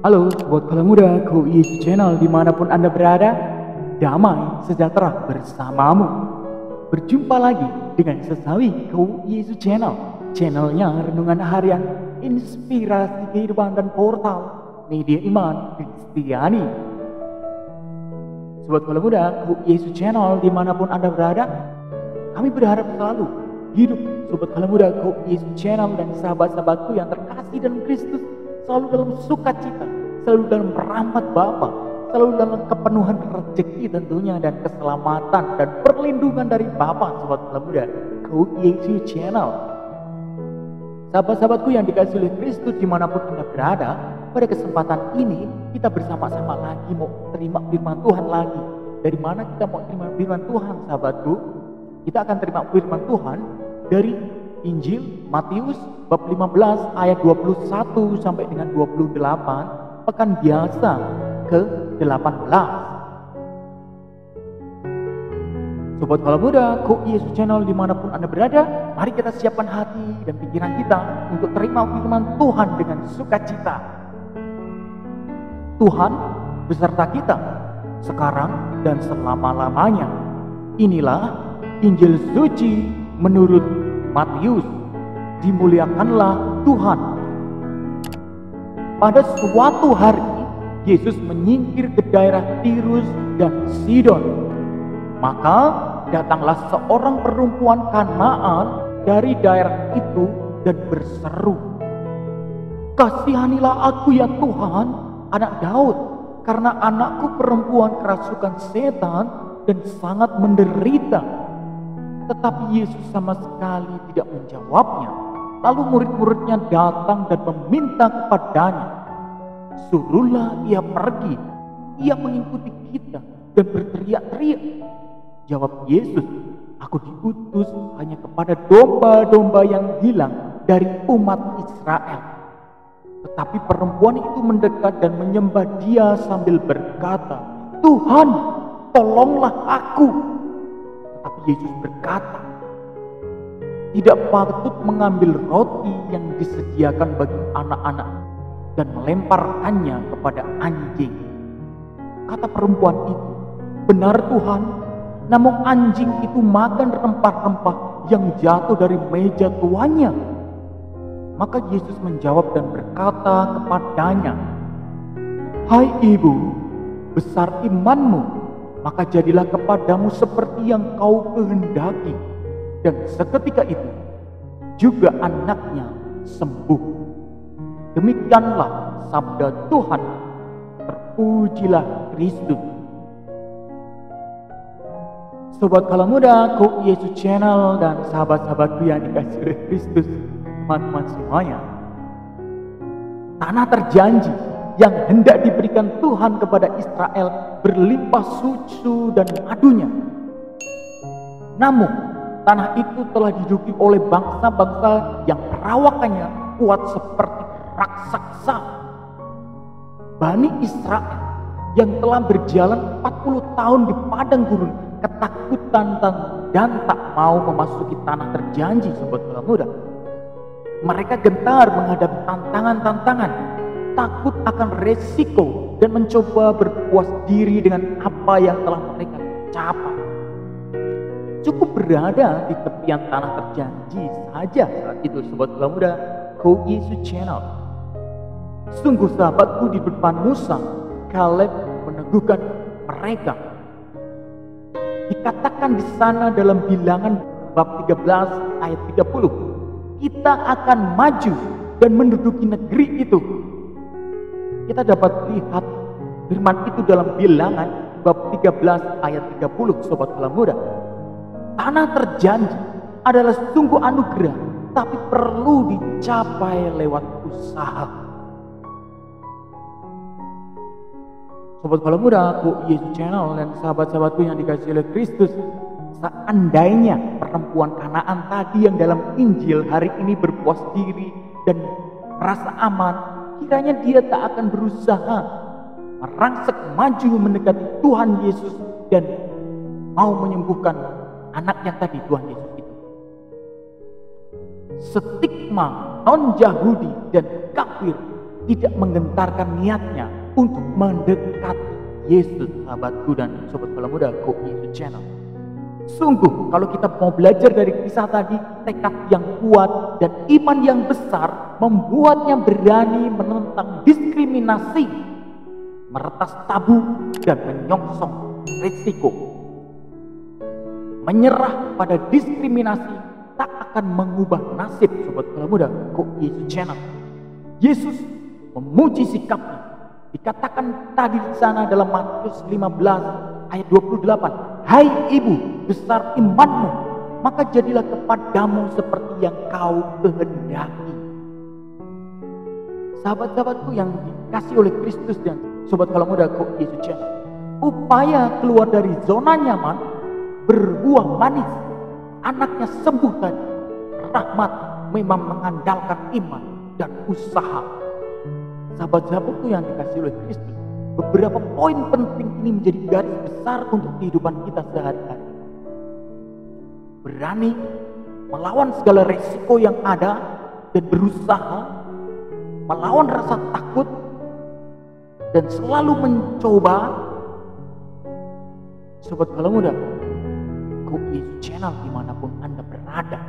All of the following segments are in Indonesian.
Halo buat kalian muda, Yesus Channel dimanapun Anda berada, damai sejahtera bersamamu. Berjumpa lagi dengan Sesawi Yesus Channel, channelnya renungan harian, inspirasi kehidupan dan portal media iman Kristiani. Sobat kalian muda, Yesus Channel dimanapun Anda berada, kami berharap selalu hidup sobat kalian muda, Yesus Channel dan sahabat-sahabatku yang terkasih dalam Kristus selalu dalam sukacita, selalu dalam rahmat Bapa, selalu dalam kepenuhan rezeki tentunya dan keselamatan dan perlindungan dari Bapa. Sobat kalian muda, Yesus Channel. Sahabat-sahabatku yang dikasihi oleh Kristus dimanapun Anda berada, pada kesempatan ini kita bersama-sama lagi mau terima firman Tuhan lagi. Dari mana kita mau terima firman Tuhan, sahabatku? Kita akan terima firman Tuhan dari Injil Matius bab 15 ayat 21 sampai dengan 28, pekan biasa ke-18. Sobat kala muda, Yesus Channel dimanapun Anda berada, mari kita siapkan hati dan pikiran kita untuk terima firman Tuhan dengan sukacita. Tuhan beserta kita sekarang dan selama-lamanya. Inilah Injil suci menurut Matius. Dimuliakanlah Tuhan. Pada suatu hari, Yesus menyingkir ke daerah Tirus dan Sidon. Maka datanglah seorang perempuan Kanaan dari daerah itu dan berseru, "Kasihanilah aku ya Tuhan, anak Daud, karena anakku perempuan kerasukan setan dan sangat menderita." Tetapi Yesus sama sekali tidak menjawabnya. Lalu murid-muridnya datang dan meminta kepadanya, "Suruhlah ia pergi." Ia mengikuti kita dan berteriak-teriak. Jawab Yesus, "Aku diutus hanya kepada domba-domba yang hilang dari umat Israel." Tetapi perempuan itu mendekat dan menyembah Dia sambil berkata, "Tuhan, tolonglah aku." Tetapi Yesus berkata, "Tidak patut mengambil roti yang disediakan bagi anak-anak dan melemparkannya kepada anjing." Kata perempuan itu, "Benar Tuhan, namun anjing itu makan rempah-rempah yang jatuh dari meja tuannya." Maka Yesus menjawab dan berkata kepadanya, "Hai ibu, besar imanmu, maka jadilah kepadamu seperti yang kau kehendaki." Dan seketika itu juga anaknya sembuh. Demikianlah sabda Tuhan. Terpujilah Kristus. Sobat kala muda, Yesus Channel dan sahabat-sahabatku yang dikasihi oleh Kristus, teman-teman semuanya. Tanah terjanji yang hendak diberikan Tuhan kepada Israel berlimpah susu dan madunya. Namun tanah itu telah diduduki oleh bangsa-bangsa yang perawakannya kuat seperti raksasa. Bani Israel yang telah berjalan 40 tahun di padang gurun ketakutan dan tak mau memasuki tanah terjanji. Sobat kala muda, mereka gentar menghadapi tantangan-tantangan, takut akan resiko dan mencoba berpuas diri dengan apa yang telah mereka capai. Cukup berada di tepian tanah terjanji saja saat itu. Sobat kala muda, Yesus Channel. Sungguh sahabatku, di depan Musa, Kaleb meneguhkan mereka. Dikatakan di sana dalam Bilangan bab 13 ayat 30, "Kita akan maju dan menduduki negeri itu." Kita dapat lihat firman itu dalam Bilangan bab 13 ayat 30. Sobat kala muda, tanah terjanji adalah sungguh anugerah, tapi perlu dicapai lewat usaha. Sobat kala muda, Yesus Channel dan sahabat-sahabatku yang dikasihi oleh Kristus, seandainya perempuan Kanaan tadi yang dalam Injil hari ini berpuas diri dan merasa aman, kiranya dia tak akan berusaha merangsek maju mendekati Tuhan Yesus dan mau menyembuhkan anak yang tadi Tuhan Yesus itu. Stigma non-Yahudi dan kafir tidak menggentarkan niatnya untuk mendekati Yesus, sahabatku dan sobat Bala Muda Go Yesus Channel. Sungguh kalau kita mau belajar dari kisah tadi, tekad yang kuat dan iman yang besar membuatnya berani menentang diskriminasi, meretas tabu dan menyongsong risiko. Menyerah pada diskriminasi tak akan mengubah nasib sobat Bala Muda Go Yesus Channel. Yesus memuji sikapnya. Dikatakan tadi di sana dalam Matius 15 ayat 28, "Hai ibu, besar imanmu, maka jadilah kepadamu seperti yang kau kehendaki." Sahabat-sahabatku yang dikasih oleh Kristus dan sobat Bala Muda Go Yesus Channel, upaya keluar dari zona nyaman berbuah manis. Anaknya sembuh tadi. Rahmat memang mengandalkan iman dan usaha. Sahabat-sahabatku yang dikasih oleh Kristus, beberapa poin penting ini menjadi garis besar untuk kehidupan kita sehari-hari. Berani melawan segala resiko yang ada dan berusaha melawan rasa takut dan selalu mencoba. Sobat Bala Muda Go Yesus Channel dimanapun Anda berada,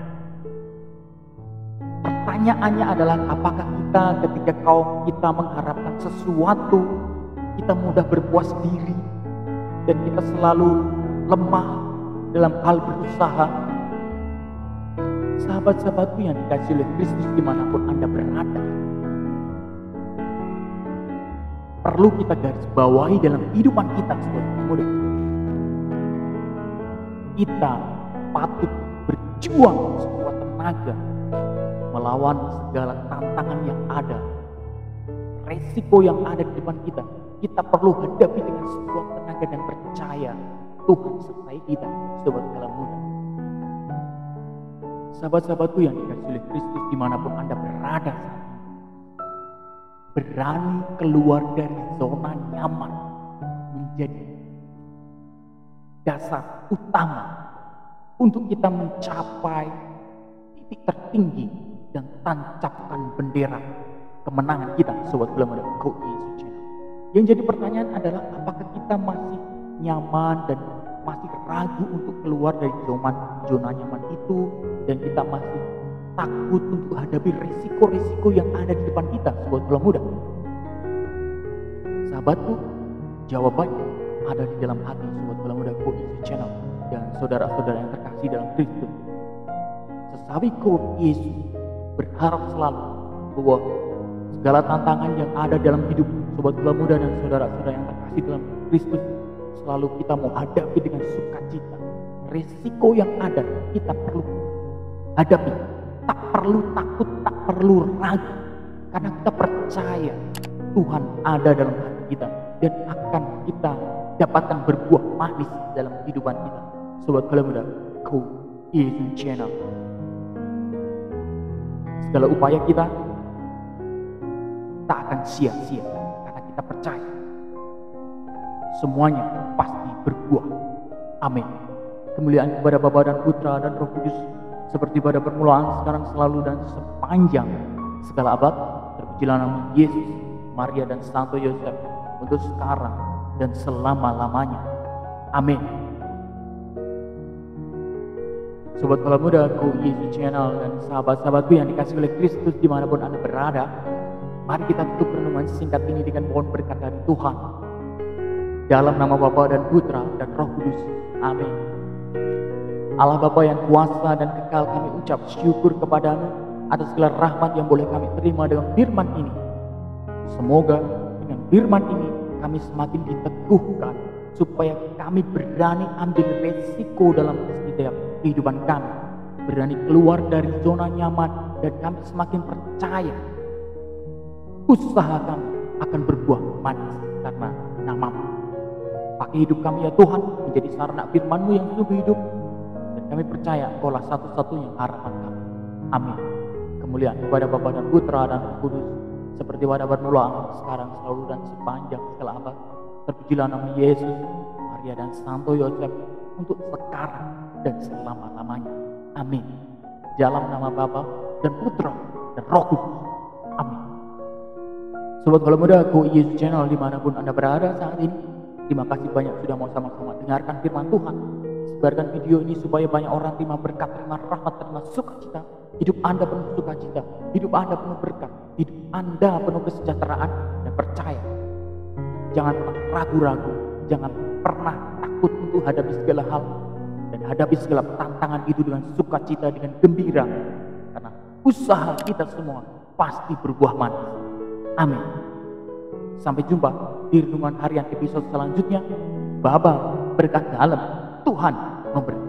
pertanyaannya adalah apakah ketika kita mengharapkan sesuatu, kita mudah berpuas diri dan kita selalu lemah dalam hal berusaha. Sahabat-sahabatku yang dikasih oleh Kristus dimanapun Anda berada, perlu kita garis bawahi dalam kehidupan kita sebagai muda. Kita patut berjuang sekuat tenaga melawan segala tantangan yang ada, resiko yang ada di depan kita. Kita perlu hadapi dengan sekuat tenaga dan percaya Tuhan sertai kita, sobat Bala Muda. Sahabat-sahabatku yang dikasih oleh Kristus dimanapun Anda berada saat ini, berani keluar dari zona nyaman menjadi dasar utama untuk kita mencapai titik tertinggi dan tancapkan bendera kemenangan kita, sobat Bala Muda Go Yesus Channel. Yang jadi pertanyaan adalah apakah kita masih nyaman dan masih ragu untuk keluar dari zona nyaman itu, dan kita masih takut untuk hadapi risiko-risiko yang ada di depan kita, sobat Bala Muda. Sahabatku, jawabannya ada di dalam hati sobat Bala Muda Go Yesus Channel dan saudara-saudara yang terkasih dalam Kristus. Sesawi Go Yesus berharap selalu bahwa segala tantangan yang ada dalam hidup sobat Bala Muda dan saudara-saudara yang terkasih dalam Kristus, selalu kita mau hadapi dengan sukacita. Risiko yang ada kita perlu hadapi, tak perlu takut, tak perlu ragu, karena kita percaya Tuhan ada dalam hati kita dan akan kita dapatkan berbuah manis dalam kehidupan kita, sobat Bala Muda Go Yesus Channel. Segala upaya kita tak akan sia-sia karena kita percaya semuanya pasti berbuah. Amin. Kemuliaan kepada Bapa dan Putra dan Roh Kudus, seperti pada permulaan, sekarang, selalu, dan sepanjang segala abad. Terpujilah nama Yesus, Maria, dan Santo Yosef, untuk sekarang dan selama-lamanya. Amin. Sobat Bala Muda Go Yesus Channel dan sahabat-sahabatku yang dikasih oleh Kristus dimanapun Anda berada, mari kita tutup renungan singkat ini dengan mohon berkat dari Tuhan. Dalam nama Bapa dan Putra dan Roh Kudus. Amin. Allah Bapa yang kuasa dan kekal, kami ucap syukur kepadamu atas segala rahmat yang boleh kami terima dengan firman ini. Semoga dengan firman ini kami semakin diteguhkan, supaya kami berani ambil resiko dalam setiap kehidupan kami, berani keluar dari zona nyaman, dan kami semakin percaya usaha kami akan berbuah manis karena nama-Mu. Pakai hidup kami ya Tuhan menjadi sarana firman-Mu yang sungguh hidup, dan kami percaya Engkaulah satu-satunya harapan kami. Amin. Kemuliaan kepada Bapa dan Putra dan Roh Kudus, seperti pada permulaan, sekarang, selalu, dan sepanjang segala abad. Terpujilah nama Yesus, Maria, dan Santo Yosef, untuk sekarang dan selama-lamanya. Amin. Dalam nama Bapa dan Putra dan Roh Kudus. Amin. Sobat Kalau Muda, Go Yesus Channel dimanapun Anda berada saat ini, terima kasih banyak sudah mau sama-sama dengarkan firman Tuhan. Sebarkan video ini supaya banyak orang terima berkat, terima rahmat, terima sukacita. Hidup Anda penuh sukacita, hidup Anda penuh berkat, hidup Anda penuh kesejahteraan, dan percaya. Jangan pernah ragu-ragu, jangan pernah takut untuk hadapi segala hal, dan hadapi segala tantangan itu dengan sukacita, dengan gembira. Karena usaha kita semua pasti berbuah manis. Amin. Sampai jumpa di renungan harian episode selanjutnya. Baba berkat dalam, Tuhan memberkati.